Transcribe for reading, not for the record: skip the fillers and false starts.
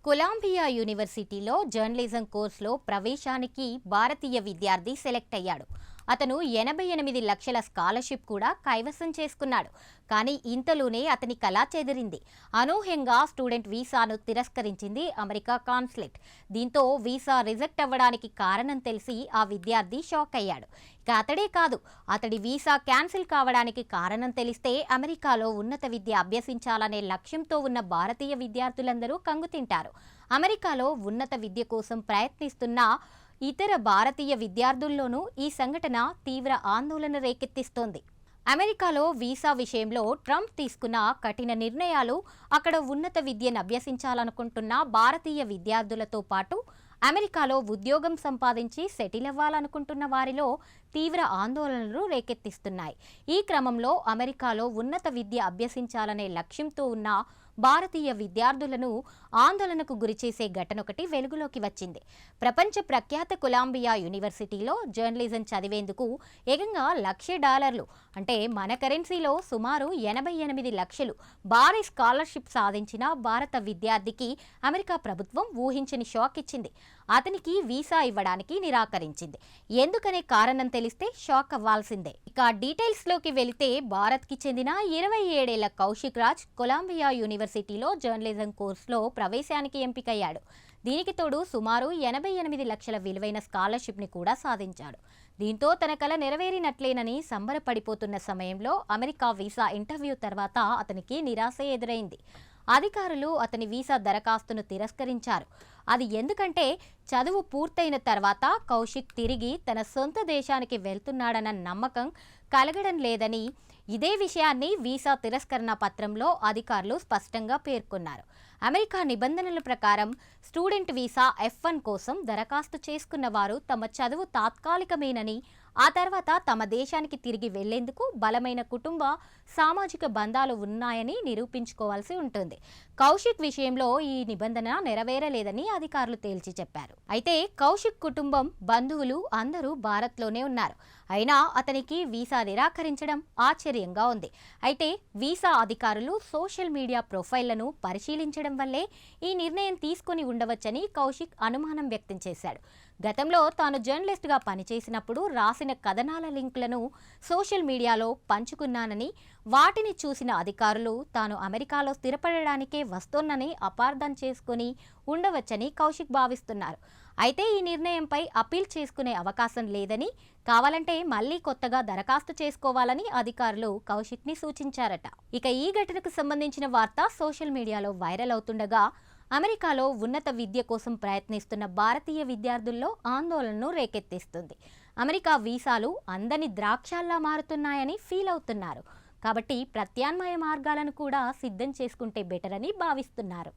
Colombia యూనివర్సిటీలో journalism కోర్సులో ప్రవేశానికి భారతీయ విద్యార్థి సెలెక్ట్ అయ్యాడు. అతను 88 లక్షల స్కాలర్షిప్ కూడా కైవసం చేసుకున్నాడు. కానీ ఇంతలోనే అతని కళ చెదిరింది. అనూహ్యంగా స్టూడెంట్ వీసాను తిరస్కరించింది అమెరికా కాన్సులేట్. దీంతో వీసా రిజెక్ట్ అవ్వడానికి కారణం తెలిసి ఆ విద్యార్థి షాక్ అయ్యాడు. ఇక అతడే కాదు, అతడి వీసా క్యాన్సిల్ కావడానికి కారణం తెలిస్తే అమెరికాలో ఉన్నత విద్య అభ్యసించాలనే లక్ష్యంతో ఉన్న భారతీయ విద్యార్థులందరూ కంగుతింటారు. అమెరికాలో ఉన్నత విద్య కోసం ప్రయత్నిస్తున్న ఇతర భారతీయ విద్యార్థుల్లోనూ ఈ సంఘటన తీవ్ర ఆందోళన రేకెత్తిస్తోంది. అమెరికాలో వీసా విషయంలో ట్రంప్ తీసుకున్న కఠిన నిర్ణయాలు అక్కడ ఉన్నత విద్యను అభ్యసించాలనుకుంటున్న భారతీయ విద్యార్థులతో పాటు అమెరికాలో ఉద్యోగం సంపాదించి సెటిల్ అవ్వాలనుకుంటున్న వారిలో తీవ్ర ఆందోళనలు రేకెత్తిస్తున్నాయి. ఈ క్రమంలో అమెరికాలో ఉన్నత విద్య అభ్యసించాలనే లక్ష్యంతో ఉన్న భారతీయ విద్యార్థులను ఆందోళనకు గురిచేసే ఘటనొకటి వెలుగులోకి వచ్చింది. ప్రపంచ ప్రఖ్యాత కొలంబియా యూనివర్సిటీలో జర్నలిజం చదివేందుకు ఏకంగా $1,00,000 అంటే మన కరెన్సీలో సుమారు 88 లక్షలు భారీ స్కాలర్షిప్ సాధించిన భారత విద్యార్థికి అమెరికా ప్రభుత్వం ఊహించని షాక్ ఇచ్చింది. అతనికి వీసా ఇవ్వడానికి నిరాకరించింది. ఎందుకనే కారణం తెలిస్తే షాక్ అవ్వాల్సిందే. ఇక డీటెయిల్స్ లోకి వెళితే భారత్కి చెందిన 27 ఏళ్ల కౌశిక్ రాజ్ కొలంబియా యూనివర్సిటీలో జర్నలిజం కోర్సులో ప్రవేశానికి ఎంపికయ్యాడు. దీనికి తోడు సుమారు 88 లక్షల విలువైన స్కాలర్షిప్ని కూడా సాధించాడు. దీంతో తన కల నెరవేరినట్లేనని సంబరపడిపోతున్న సమయంలో అమెరికా వీసా ఇంటర్వ్యూ తర్వాత అతనికి నిరాశ ఎదురైంది. అధికారులు అతని వీసా దరఖాస్తును తిరస్కరించారు. అది ఎందుకంటే చదువు పూర్తయిన తర్వాత కౌశిక్ తిరిగి తన సొంత దేశానికి వెళ్తున్నాడన్న నమ్మకం కలగడం లేదని, ఇదే విషయాన్ని వీసా తిరస్కరణ పత్రంలో అధికారులు స్పష్టంగా పేర్కొన్నారు. అమెరికా నిబంధనల ప్రకారం స్టూడెంట్ వీసా F1 కోసం దరఖాస్తు చేసుకున్న వారు తమ చదువు తాత్కాలికమేనని, ఆ తర్వాత తమ దేశానికి తిరిగి వెళ్లేందుకు బలమైన కుటుంబ సామాజిక బంధాలు ఉన్నాయని నిరూపించుకోవాల్సి ఉంటుంది. కౌశిక్ విషయంలో ఈ నిబంధన నెరవేరలేదని అధికారులు తేల్చి చెప్పారు. అయితే కౌశిక్ కుటుంబం, బంధువులు అందరూ భారత్లోనే ఉన్నారు. అయినా అతనికి వీసా నిరాకరించడం ఆశ్చర్యంగా ఉంది. అయితే వీసా అధికారులు సోషల్ మీడియా ప్రొఫైళ్లను పరిశీలించడం వల్లే ఈ నిర్ణయం తీసుకుని ఉండవచ్చని కౌశిక్ అనుమానం వ్యక్తం చేశాడు. గతంలో తాను జర్నలిస్ట్గా పనిచేసినప్పుడు రాసిన కథనాల లింకులను సోషల్ మీడియాలో పంచుకున్నానని, వాటిని చూసిన అధికారులు తాను అమెరికాలో స్థిరపడడానికే వస్తోన్నని అపార్థం చేసుకుని ఉండవచ్చని కౌశిక్ భావిస్తున్నారు. అయితే ఈ నిర్ణయంపై అప్పీల్ చేసుకునే అవకాశం లేదని, కావాలంటే మళ్లీ కొత్తగా దరఖాస్తు చేసుకోవాలని అధికారులు కౌశిక్ని సూచించారట. ఇక ఈ ఘటనకు సంబంధించిన వార్త సోషల్ మీడియాలో వైరల్ అవుతుండగా అమెరికాలో ఉన్నత విద్య కోసం ప్రయత్నిస్తున్న భారతీయ విద్యార్థుల్లో ఆందోళనను రేకెత్తిస్తుంది. అమెరికా వీసాలు అందని ద్రాక్షాల్లా మారుతున్నాయని ఫీల్ అవుతున్నారు. కాబట్టి ప్రత్యామ్నాయ మార్గాలను కూడా సిద్ధం చేసుకుంటే బెటర్ అని భావిస్తున్నారు.